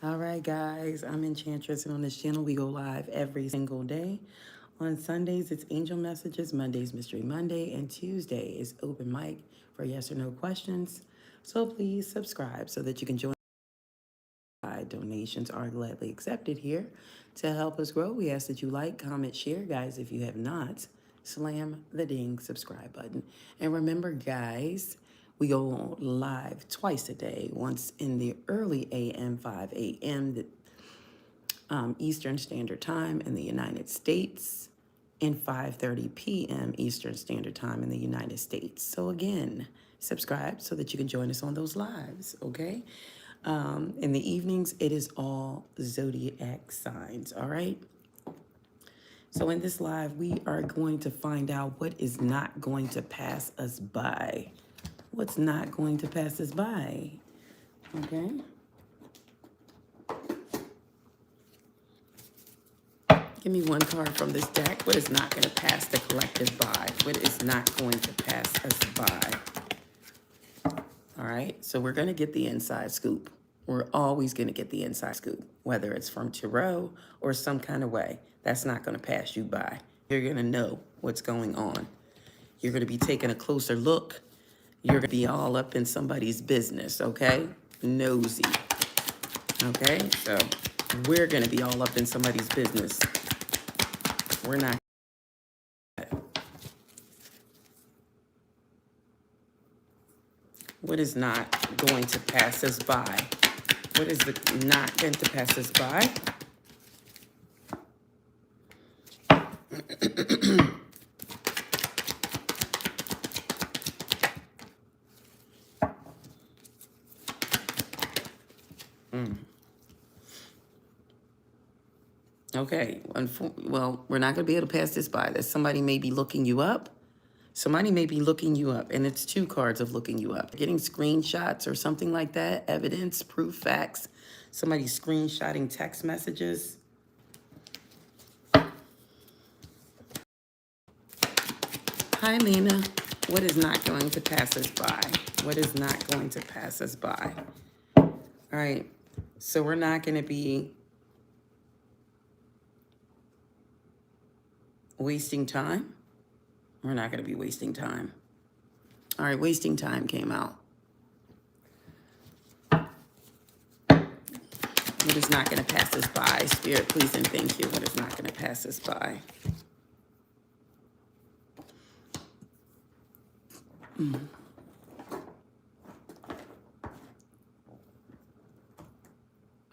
All right, guys, I'm Enchantress, and on this channel, we go live every single day. On Sundays, it's Angel Messages, Mondays, Mystery Monday, and Tuesday is open mic for yes or no questions. So please subscribe so that you can join. Donations are gladly accepted here. To help us grow, we ask that you like, comment, share. Guys, if you have not, slam the ding subscribe button. And remember, guys, we go live twice a day, once in the early a.m., 5 a.m. Eastern Standard Time in the United States, and 5:30 p.m. Eastern Standard Time in the United States. So again, subscribe so that you can join us on those lives, okay? In the evenings, it is all zodiac signs, all right? So in this live, we are going to find out what is not going to pass us by. What's not going to pass us by, okay? Give me one card from this deck. What is not going to pass the collective by? What is not going to pass us by? All right, so we're going to get the inside scoop. We're always going to get the inside scoop, whether it's from tarot or some kind of way. That's not going to pass you by. You're going to know what's going on. You're going to be taking a closer look. You're going to be all up in somebody's business, okay? Nosy, okay? So we're going to be all up in somebody's business. We're not. What is not going to pass us by? What is not going to pass us by? Okay, well, we're not going to be able to pass this by. That somebody may be looking you up. Somebody may be looking you up, and it's two cards of looking you up. Getting screenshots or something like that, evidence, proof, facts. Somebody screenshotting text messages. Hi, Lena. What is not going to pass us by? What is not going to pass us by? All right, so we're not going to be wasting time. We're not going to be wasting time. All right, wasting time came out. What is not going to pass us by? Spirit, please and thank you. What is not going to pass us by?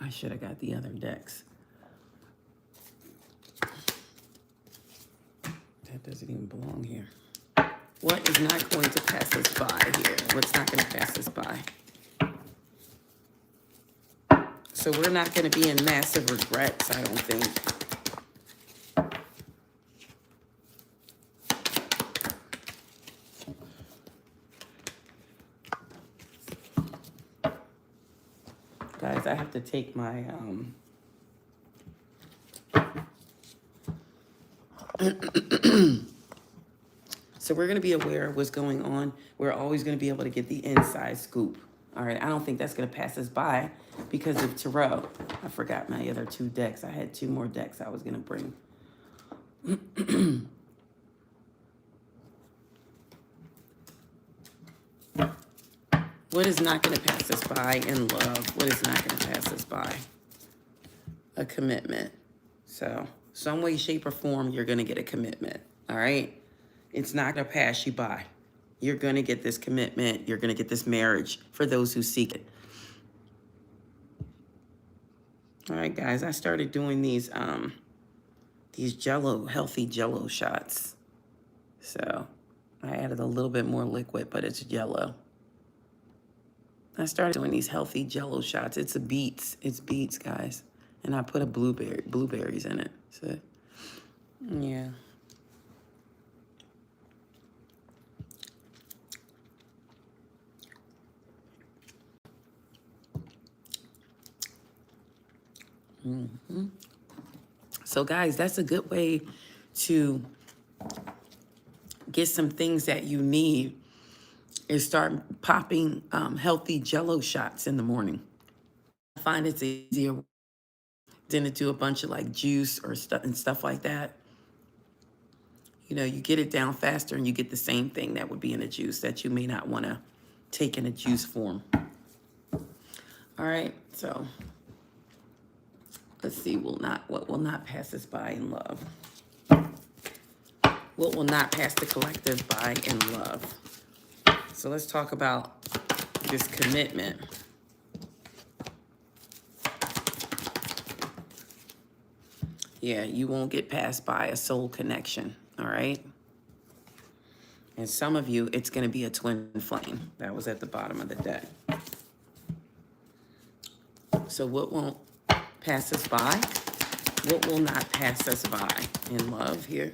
I should have got the other decks. That doesn't even belong here. What is not going to pass us by here? What's not going to pass us by? So we're not going to be in massive regrets, I don't think. Guys, I have to take my so we're going to be aware of what's going on. We're always going to be able to get the inside scoop. All right, I don't think that's going to pass us by because of tarot. I forgot my other two decks. I had two more decks I was going to bring. What is not going to pass us by in love? What is not going to pass us by? A commitment. So some way, shape, or form, you're going to get a commitment. All right? It's not going to pass you by. You're going to get this commitment. You're going to get this marriage for those who seek it. All right, guys, I started doing these healthy Jello shots. So I added a little bit more liquid, but it's Jello. I started doing these healthy Jello shots. It's beets, guys. And I put blueberries in it. So, yeah. So, guys, that's a good way to get some things that you need is start popping healthy Jello shots in the morning. find it's easier than to do a bunch of like juice or stuff and stuff like that. You know, you get it down faster and you get the same thing that would be in a juice that you may not want to take in a juice form. All right, so let's see, what will not pass us by in love? What will not pass the collective by in love? So let's talk about this commitment. Yeah, you won't get passed by a soul connection, all right? And some of you, it's going to be a twin flame. That was at the bottom of the deck. So what won't pass us by? What will not pass us by in love here?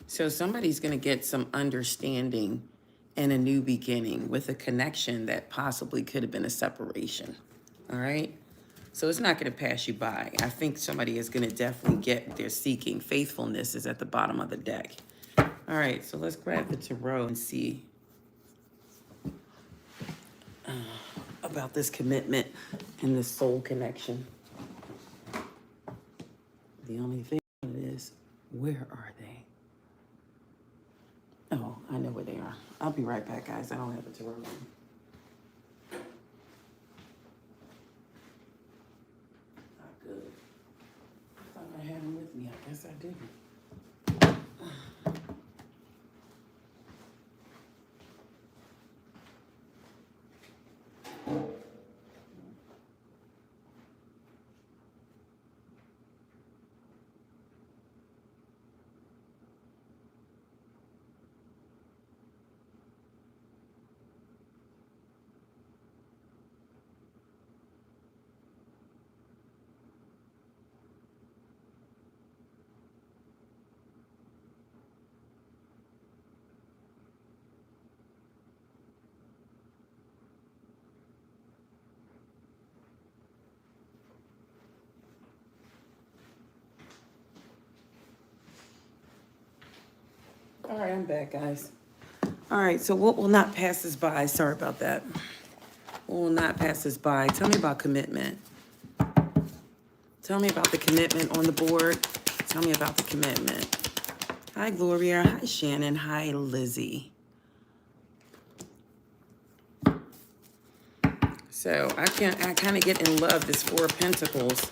So somebody's going to get some understanding and a new beginning with a connection that possibly could have been a separation. All right? So it's not going to pass you by. I think somebody is going to definitely get what they're seeking. Faithfulness is at the bottom of the deck. All right, so let's grab the tarot and see about this commitment and this soul connection. The only thing is, where are they? Oh, I know where they are. I'll be right back, guys. I don't have a tarot reading. Not good. I thought I had them with me. I guess I didn't. All right, I'm back, guys. All right, so what will not pass us by? Sorry about that. What will not pass us by? Tell me about commitment. Tell me about the commitment on the board. Tell me about the commitment. Hi, Gloria. Hi, Shannon. Hi, Lizzie. So I kind of get in love, this Four of Pentacles.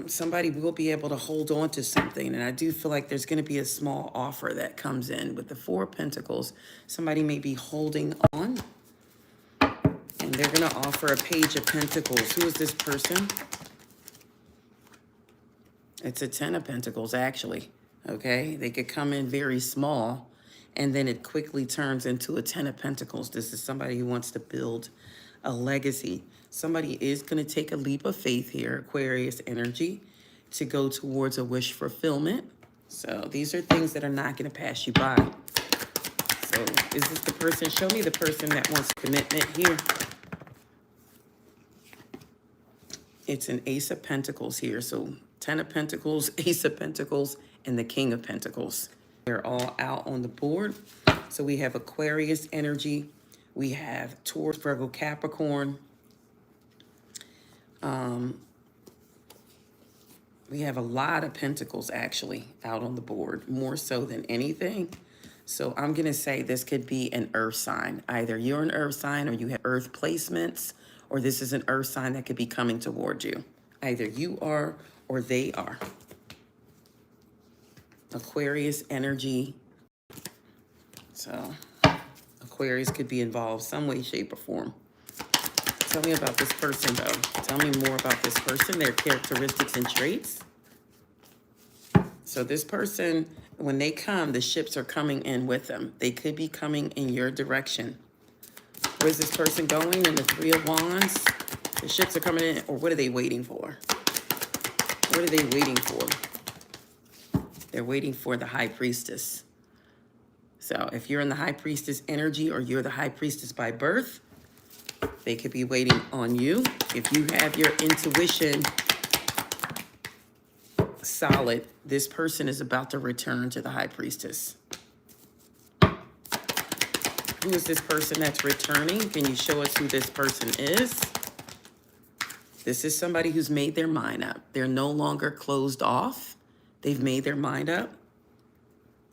Somebody will be able to hold on to something. And I do feel like there's going to be a small offer that comes in with the Four of Pentacles. Somebody may be holding on. And they're going to offer a Page of Pentacles. Who is this person? It's a Ten of Pentacles, actually. Okay? They could come in very small. And then it quickly turns into a Ten of Pentacles. This is somebody who wants to build a legacy. Somebody is going to take a leap of faith here, Aquarius energy, to go towards a wish fulfillment. So these are things that are not going to pass you by. So is this the person? Show me the person that wants commitment here. It's an Ace of Pentacles here. So Ten of Pentacles, Ace of Pentacles, and the King of Pentacles. They're all out on the board. So we have Aquarius energy. We have Taurus, Virgo, Capricorn. We have a lot of pentacles actually out on the board, more so than anything. So I'm going to say this could be an earth sign. Either you're an earth sign or you have earth placements, or this is an earth sign that could be coming towards you. Either you are or they are. Aquarius energy. So Aquarius could be involved some way, shape, or form. Tell me about this person, though. Tell me more about this person, their characteristics and traits. So this person, when they come, the ships are coming in with them. They could be coming in your direction. Where's this person going in the Three of Wands? The ships are coming in, or what are they waiting for? What are they waiting for? They're waiting for the High Priestess. So if you're in the High Priestess energy or you're the High Priestess by birth, they could be waiting on you. If you have your intuition solid. This person is about to return to the High Priestess. Who is this person that's returning? Can you show us who this person is? This is somebody who's made their mind up. They're no longer closed off. They've made their mind up.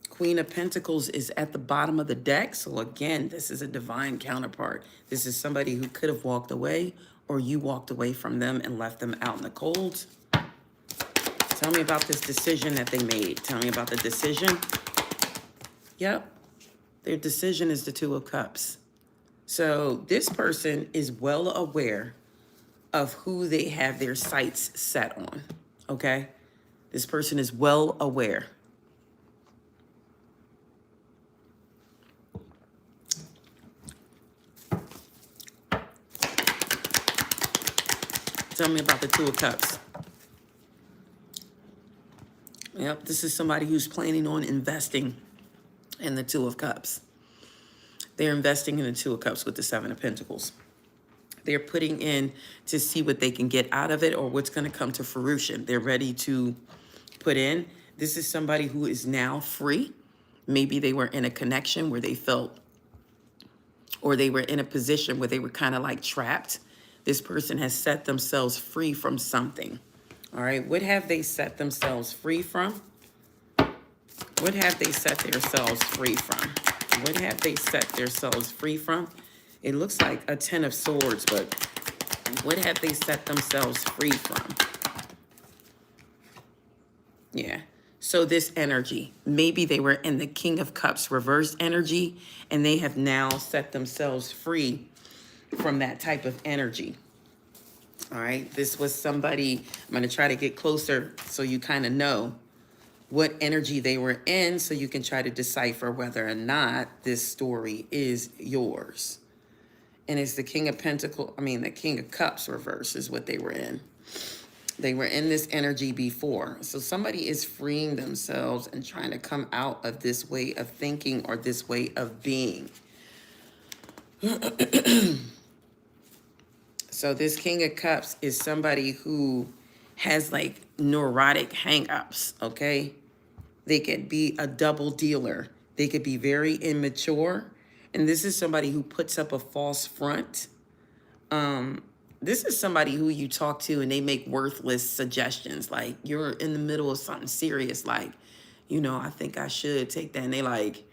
Queen of Pentacles is at the bottom of the deck. So again, this is a divine counterpart. This is somebody who could have walked away, or you walked away from them and left them out in the cold. Tell me about this decision that they made. Tell me about the decision. Yep. Their decision is the Two of Cups. So this person is well aware of who they have their sights set on, okay? This person is well aware. Tell me about the Two of Cups. Yep, this is somebody who's planning on investing in the Two of Cups. They're investing in the Two of Cups with the Seven of Pentacles. They're putting in to see what they can get out of it or what's going to come to fruition. They're ready to put in. This is somebody who is now free. Maybe they were in a connection where they felt, or they were in a position where they were kind of like trapped. This person has set themselves free from something. All right, what have they set themselves free from? What have they set themselves free from? What have they set themselves free from? It looks like a 10 of Swords, but what have they set themselves free from? Yeah. So this energy, maybe they were in the King of Cups reverse energy, and they have now set themselves free from that type of energy. All right. This was somebody, I'm going to try to get closer so you kind of know what energy they were in, so you can try to decipher whether or not this story is yours. And it's the King of Pentacles, the King of Cups reverse is what they were in. They were in this energy before. So somebody is freeing themselves and trying to come out of this way of thinking or this way of being. So this King of Cups is somebody who has like neurotic hang-ups, okay? They could be a double dealer. They could be very immature. And this is somebody who puts up a false front. This is somebody who you talk to and they make worthless suggestions. Like you're in the middle of something serious. Like, I think I should take that. And they like,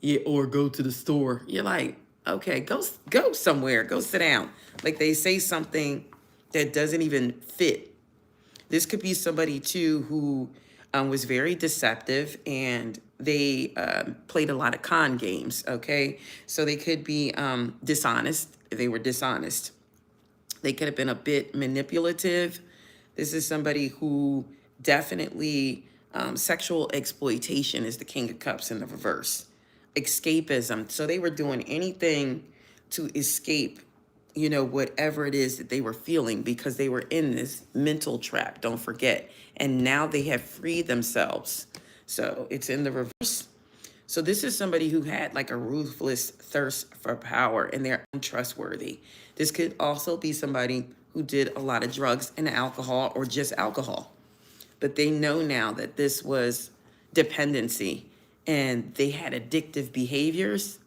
yeah, or go to the store. You're like, okay, go somewhere. Go sit down. Like they say something that doesn't even fit. This could be somebody too who was very deceptive, and they played a lot of con games, okay? So they could be dishonest. They were dishonest. They could have been a bit manipulative. This is somebody who definitely, sexual exploitation is the King of Cups in the reverse. Escapism. So they were doing anything to escape, whatever it is that they were feeling, because they were in this mental trap, don't forget. And now they have freed themselves. So it's in the reverse. So this is somebody who had like a ruthless thirst for power, and they're untrustworthy. This could also be somebody who did a lot of drugs and alcohol, or just alcohol. But they know now that this was dependency, and they had addictive behaviors,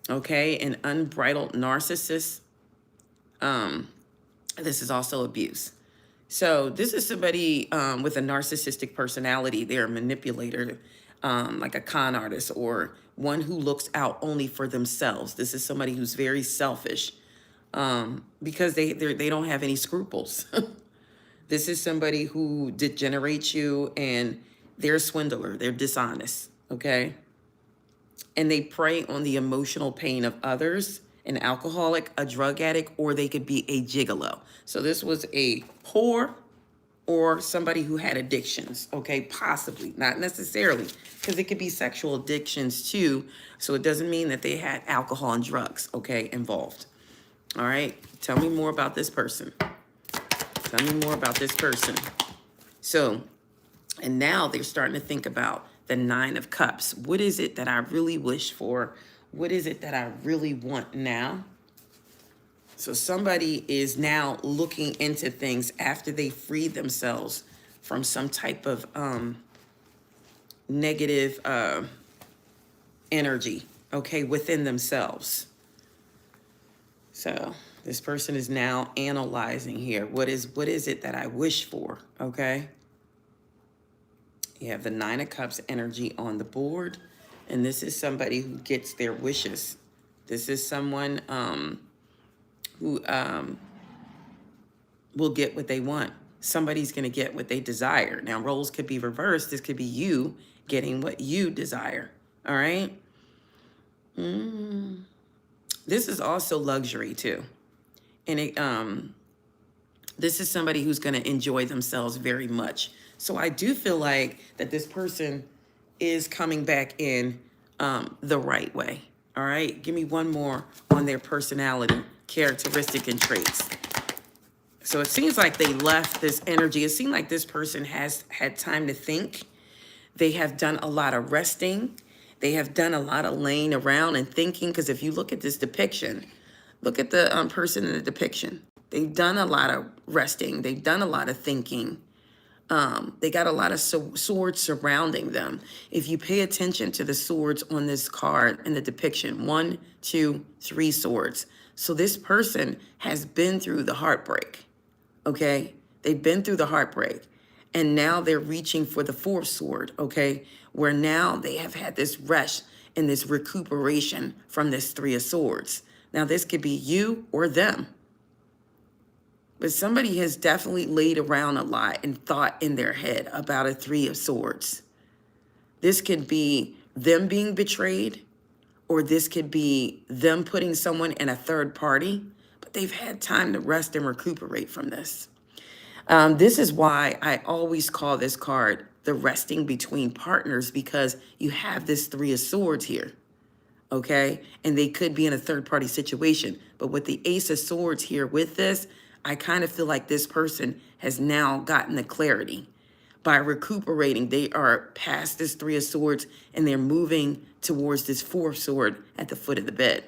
okay, and unbridled narcissists. This is also abuse. So this is somebody with a narcissistic personality. They're a manipulator, like a con artist, or one who looks out only for themselves. This is somebody who's very selfish because they don't have any scruples. This is somebody who degenerates you, and they're a swindler. They're dishonest, okay? And they prey on the emotional pain of others. An alcoholic, a drug addict, or they could be a gigolo. So this was a whore or somebody who had addictions, okay? Possibly, not necessarily, because it could be sexual addictions too. So it doesn't mean that they had alcohol and drugs, okay, involved. All right, tell me more about this person. Tell me more about this person. So, and now they're starting to think about the Nine of Cups. What is it that I really wish for? What is it that I really want now? So somebody is now looking into things after they freed themselves from some type of negative energy, okay, within themselves. So this person is now analyzing here. What is it that I wish for, okay? You have the Nine of Cups energy on the board, and this is somebody who gets their wishes. This is someone who will get what they want. Somebody's going to get what they desire. Now, roles could be reversed. This could be you getting what you desire, all right? This is also luxury, too. And this is somebody who's going to enjoy themselves very much. So I do feel like that this person is coming back in the right way. All right. Give me one more on their personality, characteristic, and traits. So it seems like they left this energy. It seemed like this person has had time to think. They have done a lot of resting. They have done a lot of laying around and thinking. Because if you look at this depiction, look at the person in the depiction. They've done a lot of resting. They've done a lot of thinking. They got a lot of swords surrounding them. If you pay attention to the swords on this card in the depiction, 1, 2, 3 swords. So this person has been through the heartbreak, okay? They've been through the heartbreak. And now they're reaching for the 4th sword, okay? Where now they have had this rest and this recuperation from this 3 of swords. Now this could be you or them. But somebody has definitely laid around a lot and thought in their head about a 3 of swords. This could be them being betrayed, or this could be them putting someone in a third party, but they've had time to rest and recuperate from this. This is why I always call this card the resting between partners, because you have this 3 of swords here, okay? And they could be in a third party situation. But with the Ace of Swords here with this, I kind of feel like this person has now gotten the clarity. By recuperating, they are past this 3 of swords and they're moving towards this 4th sword at the foot of the bed.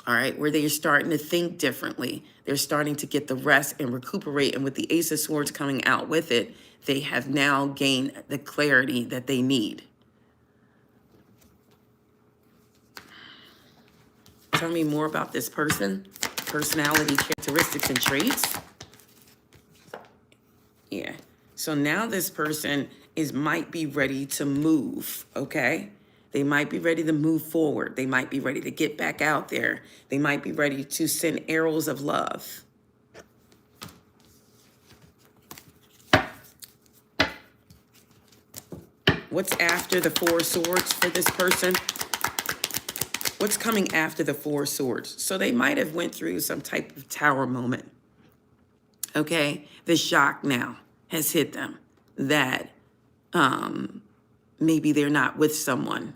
All right, where they're starting to think differently. They're starting to get the rest and recuperate. And with the Ace of Swords coming out with it, they have now gained the clarity that they need. Tell me more about this person, personality, characteristics, and traits. Yeah. So now this person might be ready to move, okay? They might be ready to move forward. They might be ready to get back out there. They might be ready to send arrows of love. What's after the 4 swords for this person? What's coming after the 4 swords? So they might have went through some type of tower moment. Okay, the shock now has hit them that maybe they're not with someone,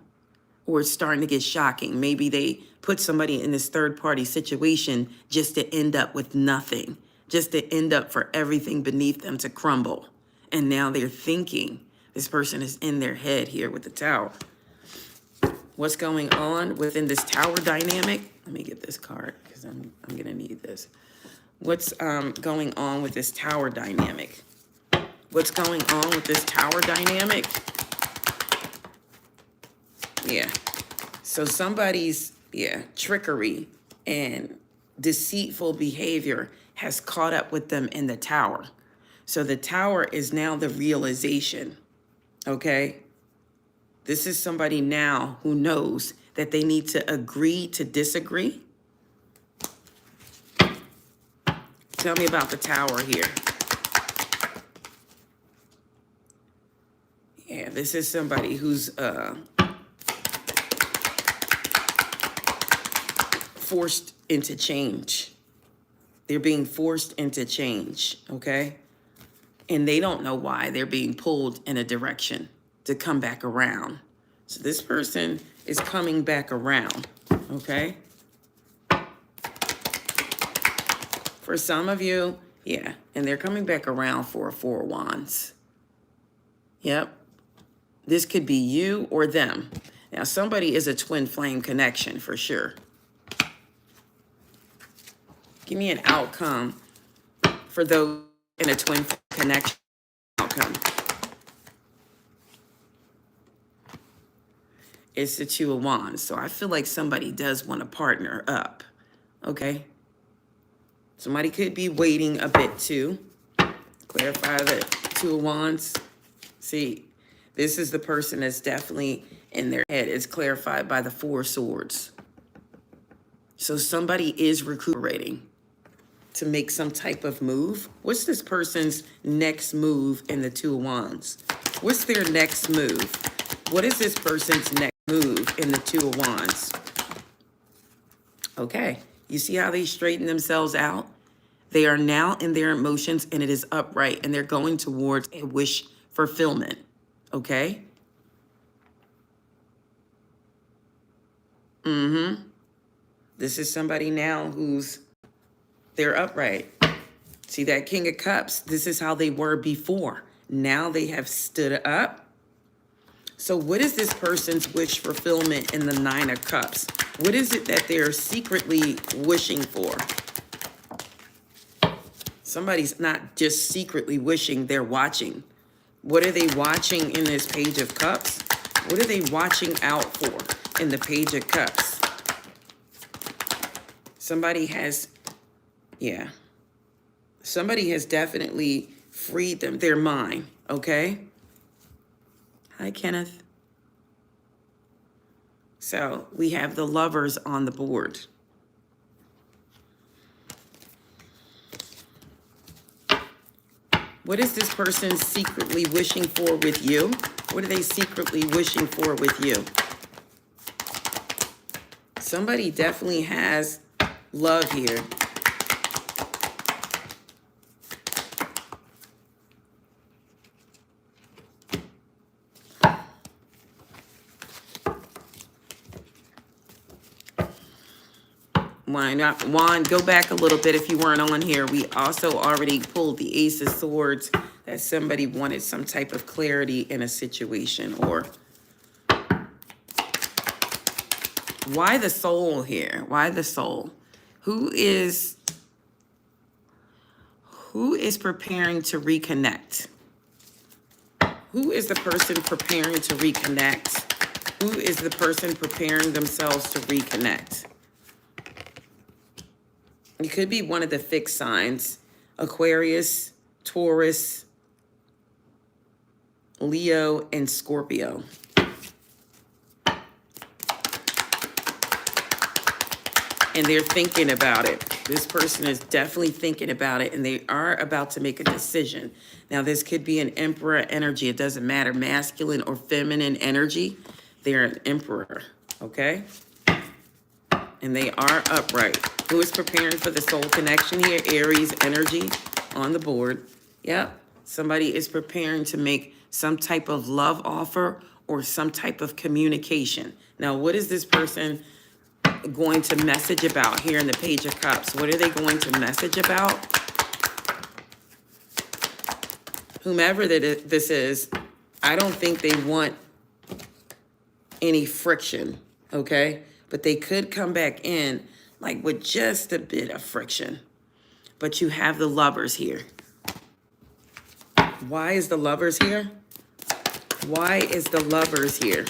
or it's starting to get shocking. Maybe they put somebody in this third party situation just to end up with nothing, just to end up for everything beneath them to crumble. And now they're thinking, this person is in their head here with the Tower. What's going on within this Tower dynamic? Let me get this card because I'm gonna need this. What's going on with this Tower dynamic? What's going on with this Tower dynamic? Yeah. So somebody's, trickery and deceitful behavior has caught up with them in the Tower. So the Tower is now the realization, okay? This is somebody now who knows that they need to agree to disagree. Tell me about the Tower here. Yeah, this is somebody who's forced into change. They're being forced into change, okay? And they don't know why they're being pulled in a direction to come back around. So this person is coming back around, okay? For some of you, yeah, and they're coming back around for a 4 of Wands. Yep. This could be you or them. Now, somebody is a twin flame connection for sure. Give me an outcome for those in a twin connection outcome. It's the Two of Wands. So I feel like somebody does want to partner up. Okay. Somebody could be waiting a bit too. Clarify the Two of Wands. See, this is the person that's definitely in their head. It's clarified by the Four Swords. So somebody is recuperating to make some type of move. What's this person's next move in the Two of Wands? What's their next move? What is this person's next move in the Two of Wands? Okay, you see how they straighten themselves out? They are now in their emotions and it is upright and they're going towards a wish fulfillment, okay? This is somebody now who's, they're upright. See that King of Cups? This is how they were before. Now they have stood up. So what is this person's wish fulfillment in the Nine of Cups? What is it that they're secretly wishing for? Somebody's not just secretly wishing, they're watching. What are they watching in this Page of Cups? What are they watching out for in the Page of Cups? Somebody has, yeah. Somebody has definitely freed them, their mind, okay? Hi, Kenneth. So we have the Lovers on the board. What is this person secretly wishing for with you? What are they secretly wishing for with you? Somebody definitely has love here. Wand, go back a little bit if you weren't on here. We also already pulled the Ace of Swords, that somebody wanted some type of clarity in a situation. Or why the Soul here? Why the Soul? Who is preparing to reconnect? Who is the person preparing to reconnect? Who is the person preparing themselves to reconnect? It could be one of the fixed signs: Aquarius, Taurus, Leo, and Scorpio. And they're thinking about it. This person is definitely thinking about it, and they are about to make a decision. Now, this could be an Emperor energy. It doesn't matter, masculine or feminine energy. They're an Emperor, okay? And they are upright. Who is preparing for the soul connection here? Aries energy on the board. Yep. Somebody is preparing to make some type of love offer or some type of communication. Now, what is this person going to message about here in the Page of Cups? What are they going to message about? Whomever this is, I don't think they want any friction, okay? But they could come back in like with just a bit of friction. But you have the Lovers here. Why is the Lovers here? Why is the Lovers here?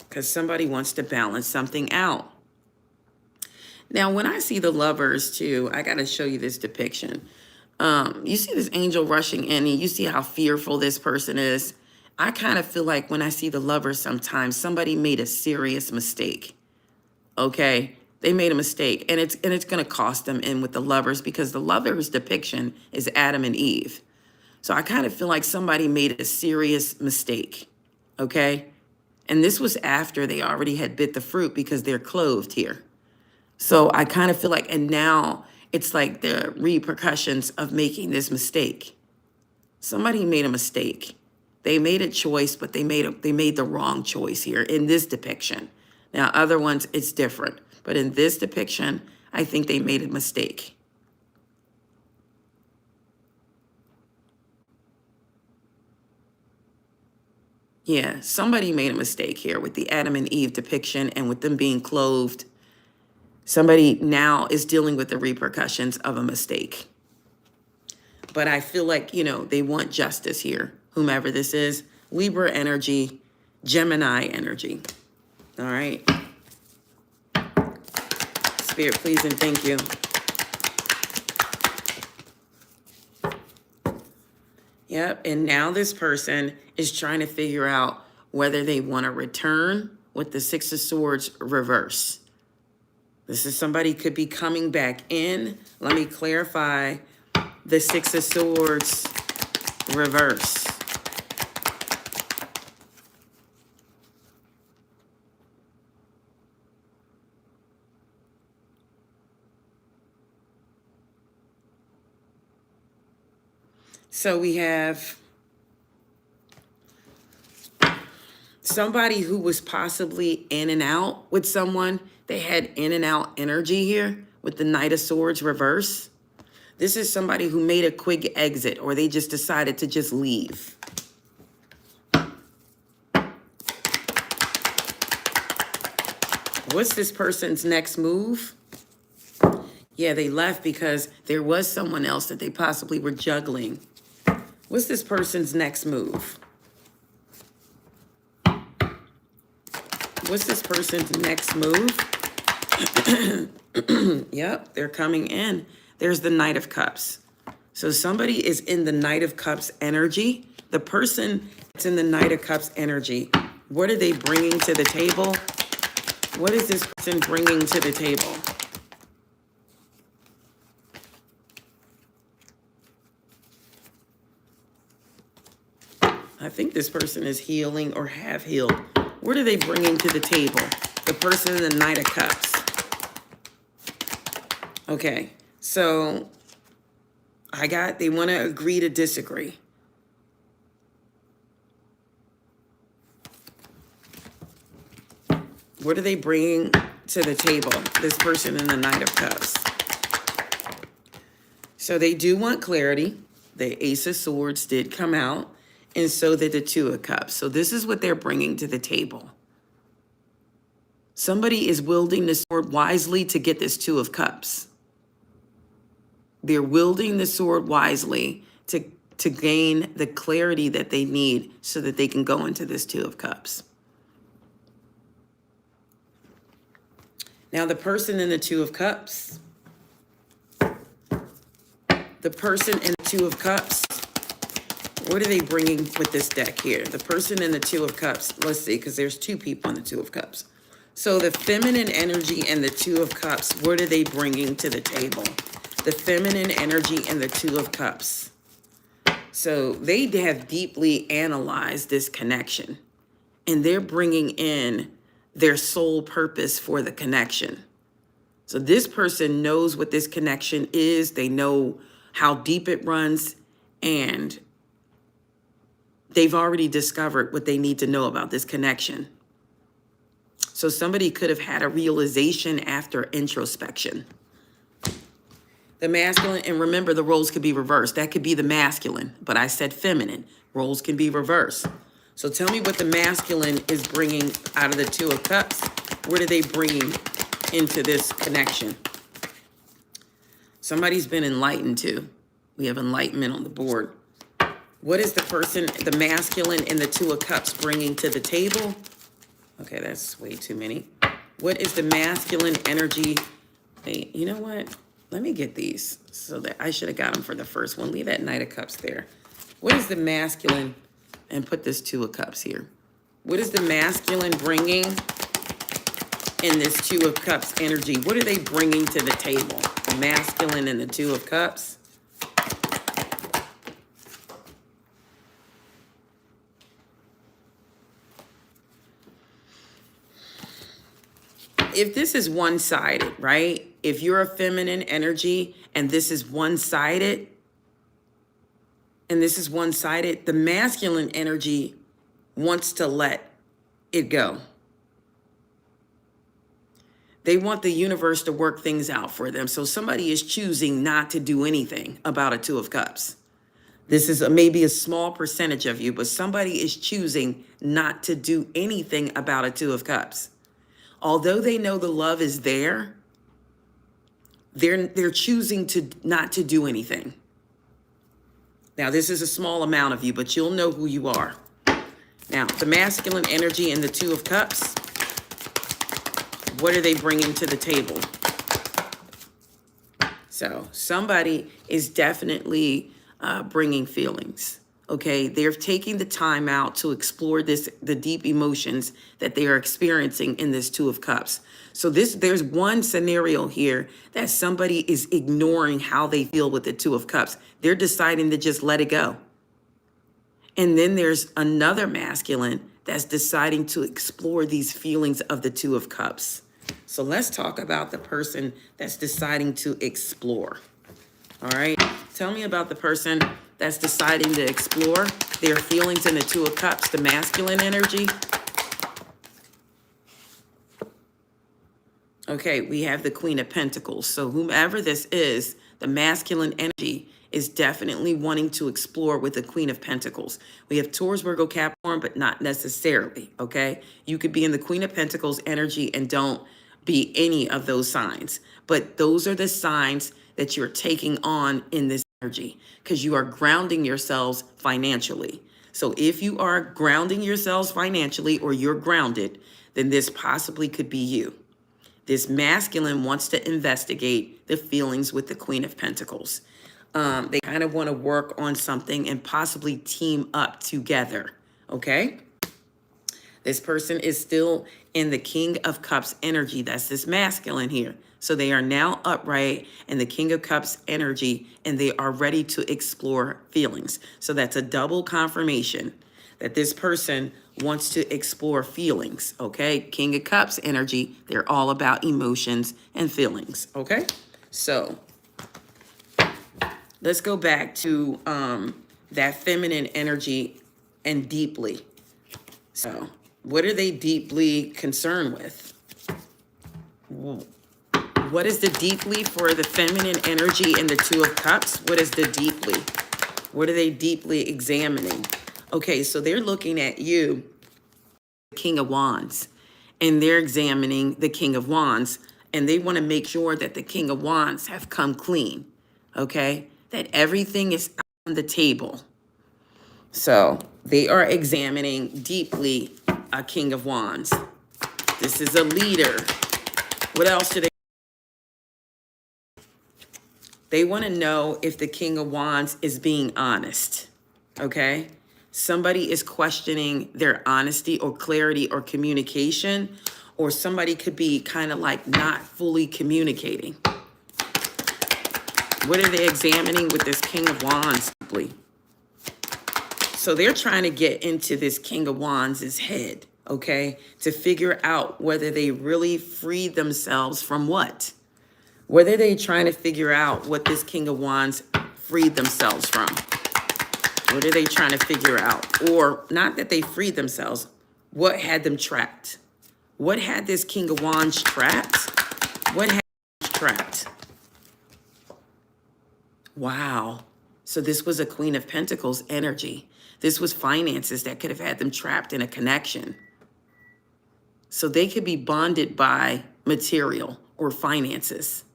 Because somebody wants to balance something out. Now, when I see the Lovers too, I got to show you this depiction. You see this angel rushing in, and you see how fearful this person is. I kind of feel like when I see the Lovers sometimes, somebody made a serious mistake. Okay? They made a mistake, and it's going to cost them in with the Lovers, because the Lovers depiction is Adam and Eve. So I kind of feel like somebody made a serious mistake. Okay? And this was after they already had bit the fruit, because they're clothed here. So I kind of feel like, and now it's like the repercussions of making this mistake. Somebody made a mistake. They made a choice, but they made the wrong choice here in this depiction. Now, other ones, it's different. But in this depiction, I think they made a mistake. Yeah, somebody made a mistake here with the Adam and Eve depiction and with them being clothed. Somebody now is dealing with the repercussions of a mistake. But I feel like, you know, they want justice here, whomever this is. Libra energy, Gemini energy. All right. Spirit, please and thank you. Yep. And now this person is trying to figure out whether they want to return with the Six of Swords reverse. This is somebody could be coming back in. Let me clarify the Six of Swords reverse. So we have somebody who was possibly in and out with someone. They had in and out energy here with the Knight of Swords reverse. This is somebody who made a quick exit, or they just decided to just leave. What's this person's next move? Yeah, they left because there was someone else that they possibly were juggling. What's this person's next move? What's this person's next move? Yep, they're coming in. There's the Knight of Cups. So somebody is in the Knight of Cups energy. The person that's in the Knight of Cups energy, what are they bringing to the table? What is this person bringing to the table? I think this person is healing or have healed. What are they bringing to the table? The person in the Knight of Cups. Okay, so they want to agree to disagree. What are they bringing to the table? This person in the Knight of Cups. So they do want clarity. The Ace of Swords did come out, and so did the Two of Cups. So this is what they're bringing to the table. Somebody is wielding the sword wisely to get this Two of Cups. They're wielding the sword wisely to gain the clarity that they need so that they can go into this Two of Cups. Now, the person in the Two of Cups, the person in the Two of Cups, what are they bringing with this deck here? The person in the Two of Cups, let's see, because there's two people in the Two of Cups. So the feminine energy and the Two of Cups, what are they bringing to the table? The feminine energy and the Two of Cups. So they have deeply analyzed this connection, and they're bringing in their sole purpose for the connection. So this person knows what this connection is. They know how deep it runs, and they've already discovered what they need to know about this connection. So somebody could have had a realization after introspection. The masculine, and remember the roles could be reversed. That could be the masculine, but I said feminine. Roles can be reversed. So tell me what the masculine is bringing out of the Two of Cups. What are they bringing into this connection? Somebody's been enlightened too. We have enlightenment on the board. What is the person, the masculine in the Two of Cups bringing to the table? Okay, that's way too many. What is the masculine energy? Wait, you know what? Let me get these. So that I should have got them for the first one. Leave that Knight of Cups there. What is the masculine? And put this Two of Cups here. What is the masculine bringing in this Two of Cups energy? What are they bringing to the table? The masculine and the Two of Cups. If this is one-sided, right? If you're a feminine energy and this is one-sided, the masculine energy wants to let it go. They want the universe to work things out for them. So somebody is choosing not to do anything about a Two of Cups. This is maybe a small percentage of you, but somebody is choosing not to do anything about a Two of Cups. Although they know the love is there, they're choosing to not to do anything. Now, this is a small amount of you, but you'll know who you are. Now, the masculine energy and the Two of Cups, what are they bringing to the table? So somebody is definitely bringing feelings. Okay, they're taking the time out to explore the deep emotions that they are experiencing in this Two of Cups. So there's one scenario here that somebody is ignoring how they feel with the Two of Cups. They're deciding to just let it go. And then there's another masculine that's deciding to explore these feelings of the Two of Cups. So let's talk about the person that's deciding to explore. All right. Tell me about the person that's deciding to explore their feelings in the Two of Cups, the masculine energy. Okay, we have the Queen of Pentacles. So whomever this is, the masculine energy is definitely wanting to explore with the Queen of Pentacles. We have Taurus, Virgo, Capricorn, but not necessarily, okay? You could be in the Queen of Pentacles energy and don't be any of those signs. But those are the signs that you're taking on in this energy because you are grounding yourselves financially. So if you are grounding yourselves financially or you're grounded, then this possibly could be you. This masculine wants to investigate the feelings with the Queen of Pentacles. They kind of want to work on something and possibly team up together, okay? This person is still in the King of Cups energy. That's this masculine here. So they are now upright in the King of Cups energy, and they are ready to explore feelings. So that's a double confirmation that this person wants to explore feelings, okay? King of Cups energy, they're all about emotions and feelings, okay? So let's go back to that feminine energy and deeply. So what are they deeply concerned with? What is the deeply for the feminine energy in the Two of Cups? What is the deeply? What are they deeply examining? Okay, so they're looking at you, the King of Wands, and they're examining the King of Wands, and they want to make sure that the King of Wands have come clean, okay? That everything is on the table. So they are examining deeply a King of Wands. This is a leader. What else do they? They want to know if the King of Wands is being honest, okay? Somebody is questioning their honesty or clarity or communication, or somebody could be kind of like not fully communicating. What are they examining with this King of Wands? So they're trying to get into this King of Wands' head, okay? To figure out whether they really freed themselves from what? Whether they're trying to figure out what this King of Wands freed themselves from. What are they trying to figure out? Or not that they freed themselves. What had them trapped? What had this King of Wands trapped? What had them trapped? Wow. So this was a Queen of Pentacles energy. This was finances that could have had them trapped in a connection. So they could be bonded by material or finances.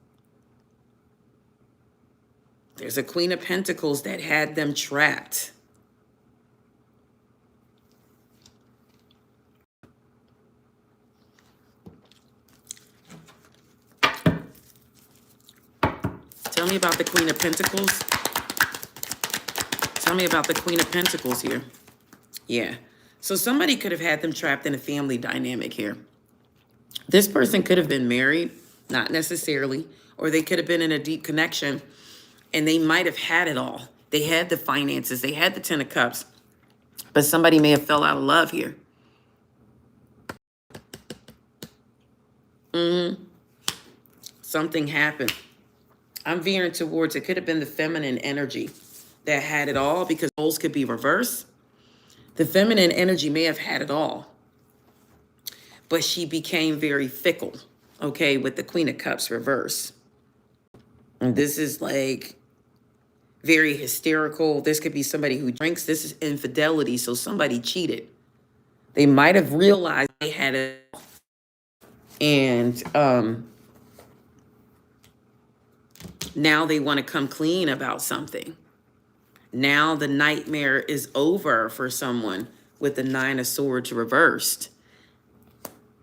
There's a Queen of Pentacles that had them trapped. Tell me about the Queen of Pentacles. Tell me about the Queen of Pentacles here. Yeah. So somebody could have had them trapped in a family dynamic here. This person could have been married, not necessarily, or they could have been in a deep connection, and they might have had it all. They had the finances, they had the Ten of Cups, but somebody may have fell out of love here. Something happened. I'm veering towards, it could have been the feminine energy that had it all, because roles could be reversed. The feminine energy may have had it all, but she became very fickle, okay, with the Queen of Cups reverse. And this is like very hysterical. This could be somebody who drinks. This is infidelity, so somebody cheated. They might have realized they had it, and Now they want to come clean about something. Now the nightmare is over for someone with the Nine of Swords reversed.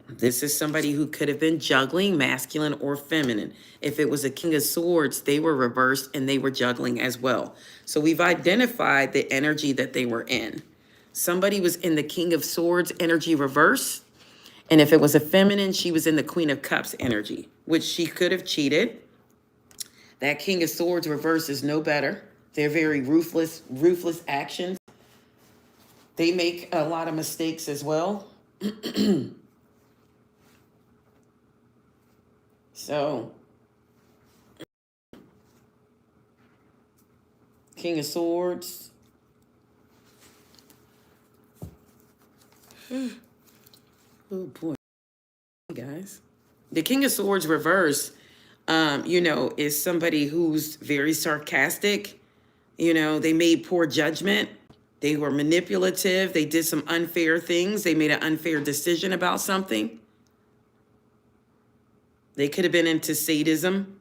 This is somebody who could have been juggling masculine or feminine. If it was a King of Swords, they were reversed and they were juggling as well. So we've identified the energy that they were in. Somebody was in the King of Swords energy reverse. And if it was a feminine, she was in the Queen of Cups energy, which she could have cheated. That King of Swords reverse is no better. They're very ruthless actions. They make a lot of mistakes as well. So, King of Swords. Oh boy, guys. The King of Swords reverse, you know, is somebody who's very sarcastic. You know, they made poor judgment. They were manipulative. They did some unfair things. They made an unfair decision about something. They could have been into sadism.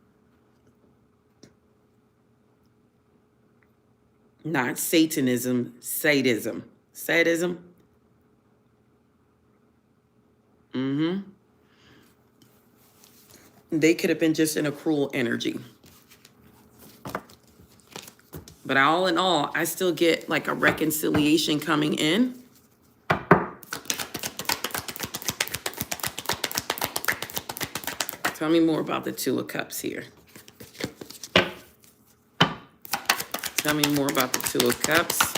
Not Satanism, sadism. Sadism. They could have been just in a cruel energy. But all in all, I still get like a reconciliation coming in. Tell me more about the Two of Cups here. Tell me more about the Two of Cups.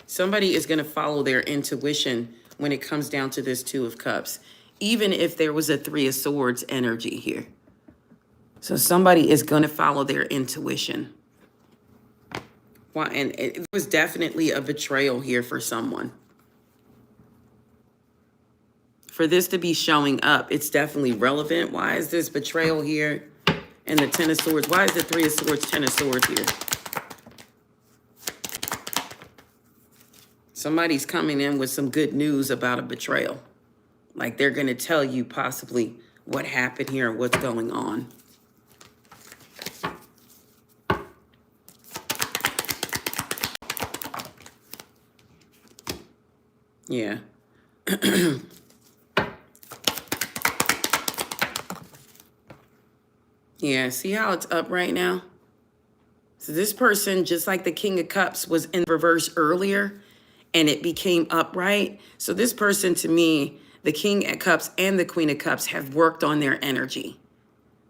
Somebody is going to follow their intuition when it comes down to this Two of Cups, even if there was a Three of Swords energy here. So somebody is going to follow their intuition. Why? And it was definitely a betrayal here for someone. For this to be showing up, it's definitely relevant. Why is this betrayal here? And the Ten of Swords. Why is the Three of Swords, Ten of Swords here? Somebody's coming in with some good news about a betrayal. Like they're going to tell you possibly what happened here and what's going on. Yeah. Yeah, see how it's up right now? So this person, just like the King of Cups, was in reverse earlier, and it became upright. So this person, to me, the King of Cups and the Queen of Cups have worked on their energy.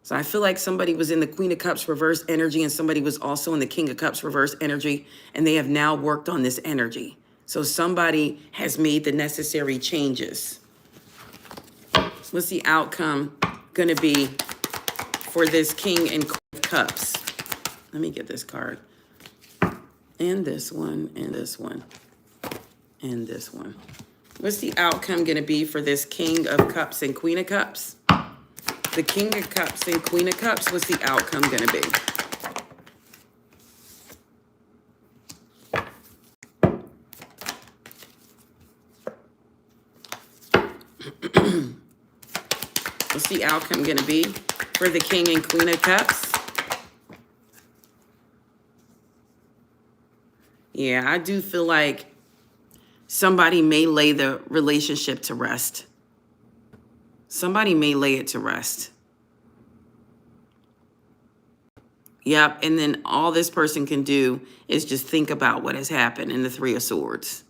So I feel like somebody was in the Queen of Cups reverse energy and somebody was also in the King of Cups reverse energy, and they have now worked on this energy. So somebody has made the necessary changes. What's the outcome going to be for this King and Queen of Cups? Let me get this card. And this one, and this one, and this one. What's the outcome going to be for this King of Cups and Queen of Cups? The King of Cups and Queen of Cups, what's the outcome going to be? What's the outcome going to be for the King and Queen of Cups? Yeah, I do feel like somebody may lay the relationship to rest. Somebody may lay it to rest. Yep, and then all this person can do is just think about what has happened in the Three of Swords.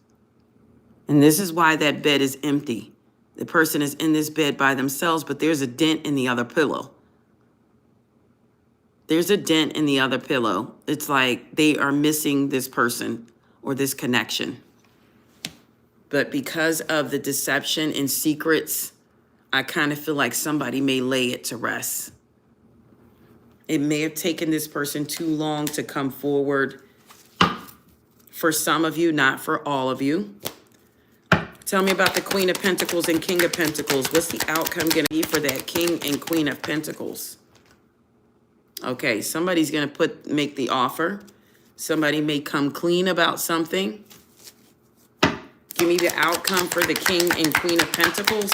And this is why that bed is empty. The person is in this bed by themselves, but there's a dent in the other pillow. There's a dent in the other pillow. It's like they are missing this person or this connection. But because of the deception and secrets, I kind of feel like somebody may lay it to rest. It may have taken this person too long to come forward. For some of you, not for all of you. Tell me about the Queen of Pentacles and King of Pentacles. What's the outcome going to be for that King and Queen of Pentacles? Okay, somebody's going to make the offer. Somebody may come clean about something. Give me the outcome for the King and Queen of Pentacles.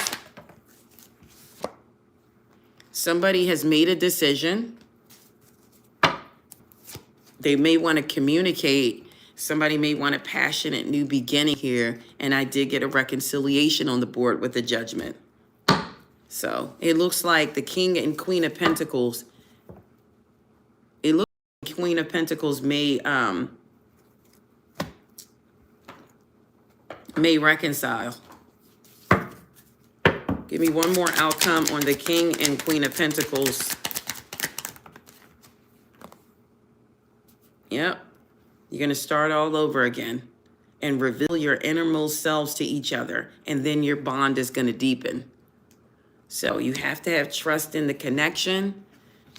Somebody has made a decision. They may want to communicate. Somebody may want a passionate new beginning here. And I did get a reconciliation on the board with the Judgment. So it looks like the King and Queen of Pentacles. It looks like Queen of Pentacles may reconcile. Give me one more outcome on the King and Queen of Pentacles. Yep. You're going to start all over again and reveal your innermost selves to each other. And then your bond is going to deepen. So you have to have trust in the connection.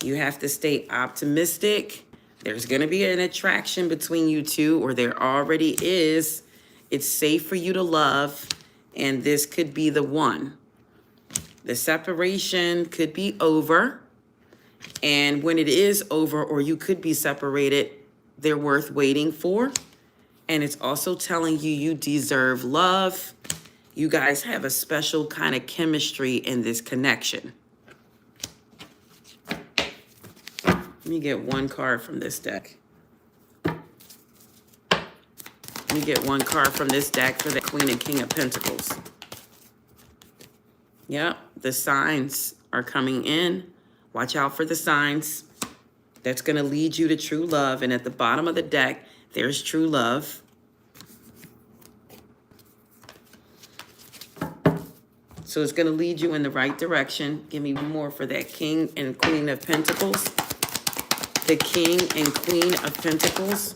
You have to stay optimistic. There's going to be an attraction between you two, or there already is. It's safe for you to love, and this could be the one. The separation could be over, and when it is over, or you could be separated, they're worth waiting for. And it's also telling you you deserve love. You guys have a special kind of chemistry in this connection. Let me get one card from this deck. Let me get one card from this deck for the Queen and King of Pentacles. Yep, the signs are coming in. Watch out for the signs. That's going to lead you to true love. And at the bottom of the deck, there's true love. So it's going to lead you in the right direction. Give me one more for that King and Queen of Pentacles. The King and Queen of Pentacles.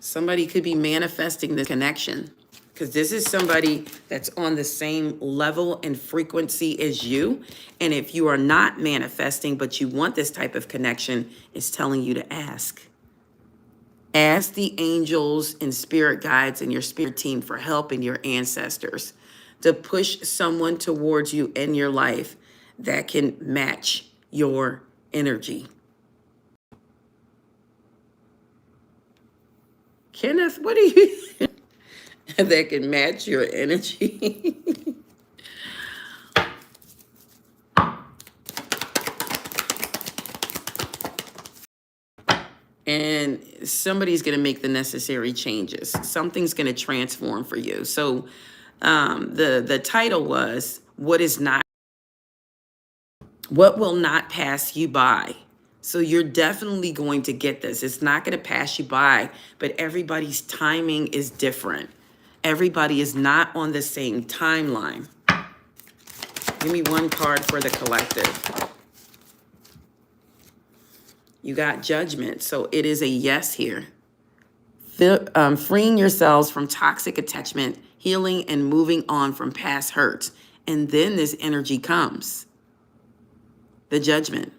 Somebody could be manifesting this connection, because this is somebody that's on the same level and frequency as you. And if you are not manifesting, but you want this type of connection, it's telling you to ask. Ask the angels and spirit guides and your spirit team for help, and your ancestors to push someone towards you in your life that can match your energy. Kenneth, what do you that can match your energy? And somebody's going to make the necessary changes. Something's going to transform for you. So the title was, what will not pass you by? So you're definitely going to get this. It's not going to pass you by, but everybody's timing is different. Everybody is not on the same timeline. Give me one card for the collective. You got Judgment, so it is a yes here. Freeing yourselves from toxic attachment, healing, and moving on from past hurts. And then this energy comes. The Judgment.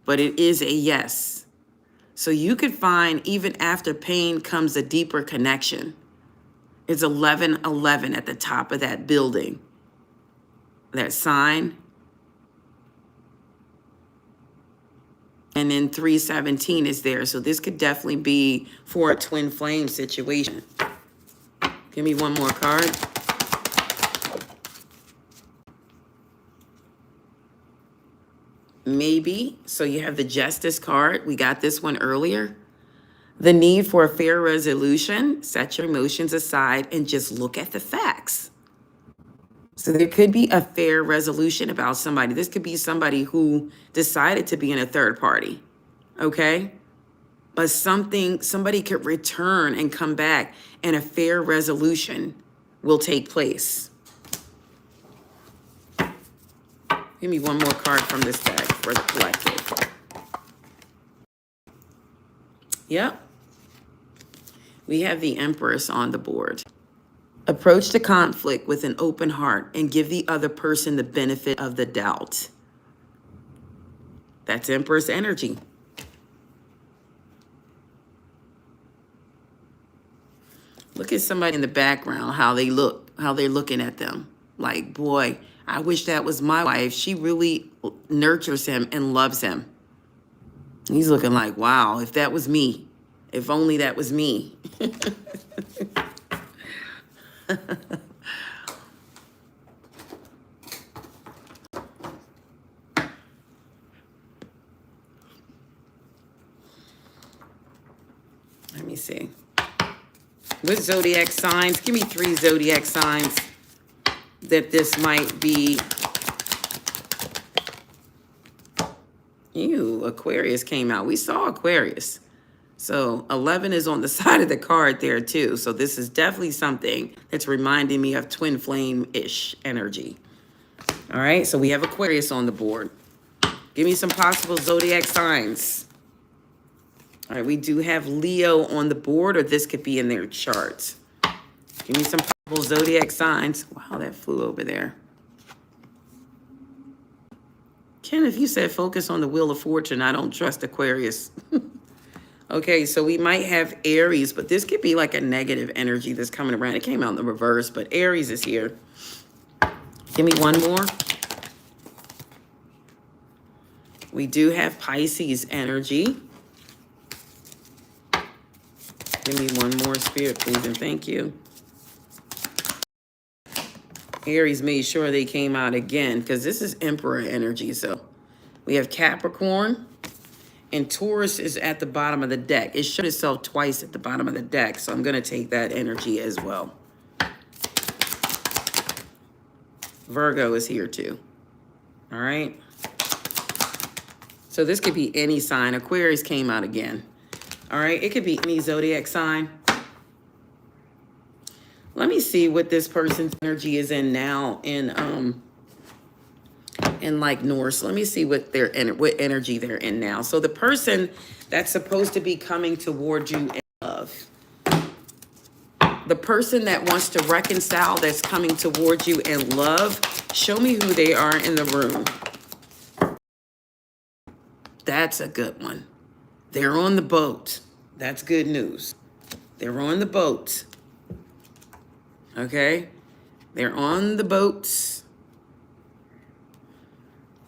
But it is a yes. So you could find even after pain comes a deeper connection. It's 1111 at the top of that building. That sign. And then 317 is there. So this could definitely be for a twin flame situation. Give me one more card. Maybe. So you have the Justice card. We got this one earlier. The need for a fair resolution. Set your emotions aside and just look at the facts. So there could be a fair resolution about somebody. This could be somebody who decided to be in a third party. Okay? But somebody could return and come back, and a fair resolution will take place. Give me one more card from this deck for the collective. Yep. We have the Empress on the board. Approach the conflict with an open heart and give the other person the benefit of the doubt. That's Empress energy. Look at somebody in the background, how they look, how they're looking at them. Like, boy, I wish that was my wife. She really nurtures him and loves him. He's looking like, wow, if that was me, if only that was me. me see. With zodiac signs, give me 3 zodiac signs that this might be. Ew, Aquarius came out. We saw Aquarius. So 11 is on the side of the card there too. So this is definitely something that's reminding me of twin flame-ish energy. All right, so we have Aquarius on the board. Give me some possible zodiac signs. All right, we do have Leo on the board, or this could be in their charts. Give me some possible zodiac signs. Wow, that flew over there. Kenneth, you said focus on the Wheel of Fortune. I don't trust Aquarius. Okay, so we might have Aries, but this could be like a negative energy that's coming around. It came out in the reverse, but Aries is here. Give me one more. We do have Pisces energy. Give me one more, Spirit, please, and thank you. Aries made sure they came out again because this is Emperor energy. So we have Capricorn, and Taurus is at the bottom of the deck. It showed itself twice at the bottom of the deck, so I'm going to take that energy as well. Virgo is here too. All right. So this could be any sign. Aquarius came out again. All right. It could be any zodiac sign. Let me see what this person's energy is in now in like Norse. Let me see what what energy they're in now. So the person that's supposed to be coming toward you in love, the person that wants to reconcile that's coming towards you in love, show me who they are in the room. That's a good one. They're on the boat. That's good news. They're on the boat. Okay? They're on the boats.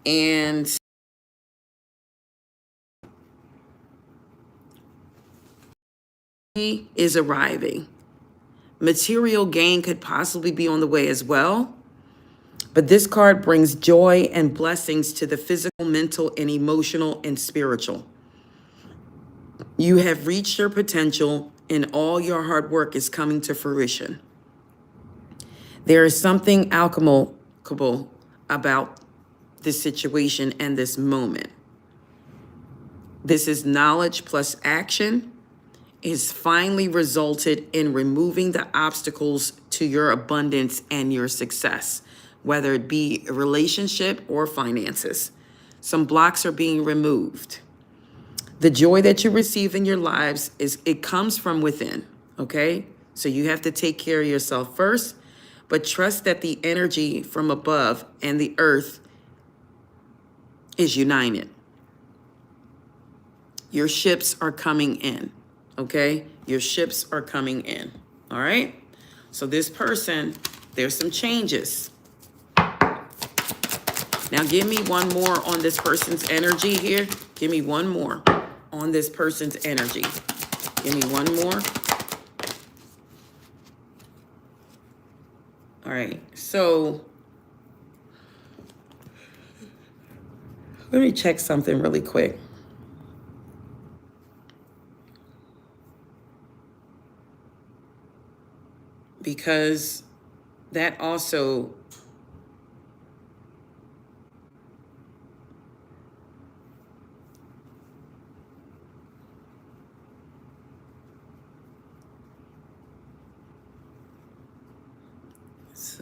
And he is arriving. Material gain could possibly be on the way as well. But this card brings joy and blessings to the physical, mental, and emotional and spiritual. You have reached your potential and all your hard work is coming to fruition. There is something alchemical about this situation and this moment. This is knowledge plus action is finally resulted in removing the obstacles to your abundance and your success, whether it be a relationship or finances. Some blocks are being removed. The joy that you receive in your lives it comes from within, okay? So you have to take care of yourself first, but trust that the energy from above and the earth is united. Your ships are coming in, okay? Your ships are coming in, all right? So this person, there's some changes. Now give me one more on this person's energy here. Give me one more on this person's energy. Give me one more. All right, so let me check something really quick. Because that also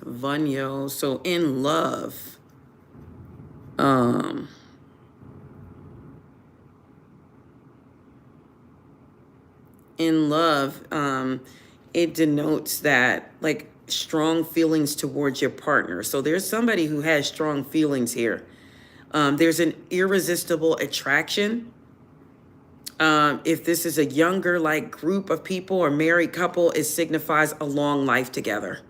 Vanyo, so in love, it denotes that like strong feelings towards your partner. So there's somebody who has strong feelings here. There's an irresistible attraction. If this is a younger like group of people or married couple, it signifies a long life together.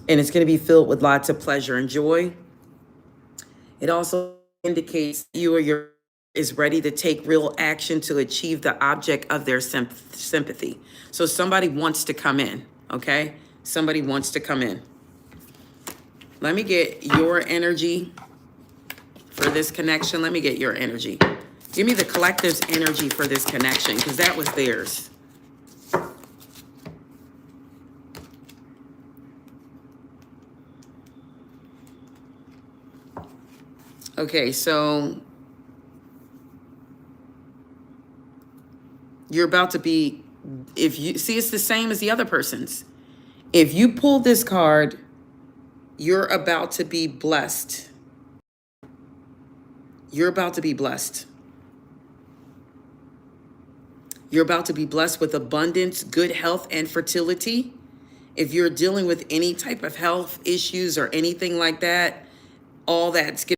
And it's going to be filled with lots of pleasure and joy. It also indicates you or your is ready to take real action to achieve the object of their sympathy. So somebody wants to come in, okay? Somebody wants to come in. Let me get your energy for this connection. Let me get your energy. Give me the collective's energy for this connection because that was theirs. Okay, so you're about to be, if you see, it's the same as the other person's. If you pull this card, you're about to be blessed. You're about to be blessed. You're about to be blessed with abundance, good health, and fertility. If you're dealing with any type of health issues or anything like that, all that's going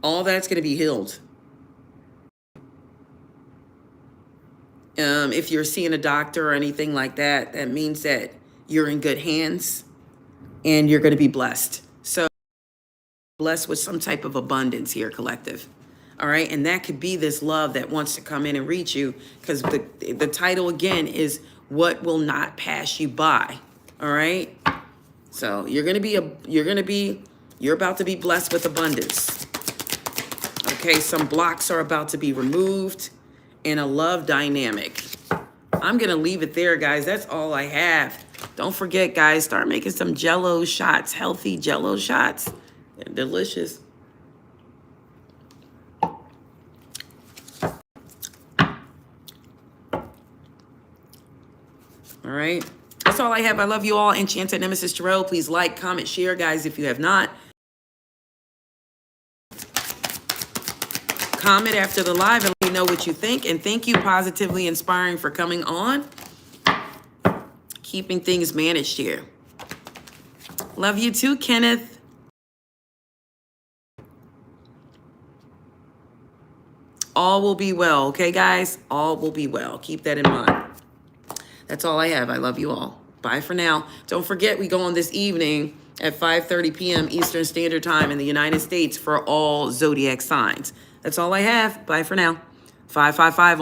to be healed. If you're seeing a doctor or anything like that, that means that you're in good hands and you're going to be blessed. So blessed with some type of abundance here, collective. All right. And that could be this love that wants to come in and reach you, because the title again is What Will Not Pass You By. All right. So you're about to be blessed with abundance. Okay. Some blocks are about to be removed in a love dynamic. I'm going to leave it there, guys. That's all I have. Don't forget, guys, start making some Jell-O shots, healthy Jell-O shots. They're delicious. All right. That's all I have. I love you all. Enchanted Nemesis Tarot. Please like, comment, share, guys, if you have not. Comment after the live and let me know what you think. And thank you, Positively Inspiring, for coming on. Keeping things managed here. Love you too, Kenneth. All will be well. Okay, guys? All will be well. Keep that in mind. That's all I have. I love you all. Bye for now. Don't forget, we go on this evening at 5:30 p.m. Eastern Standard Time in the United States for all zodiac signs. That's all I have. Bye for now. 555 on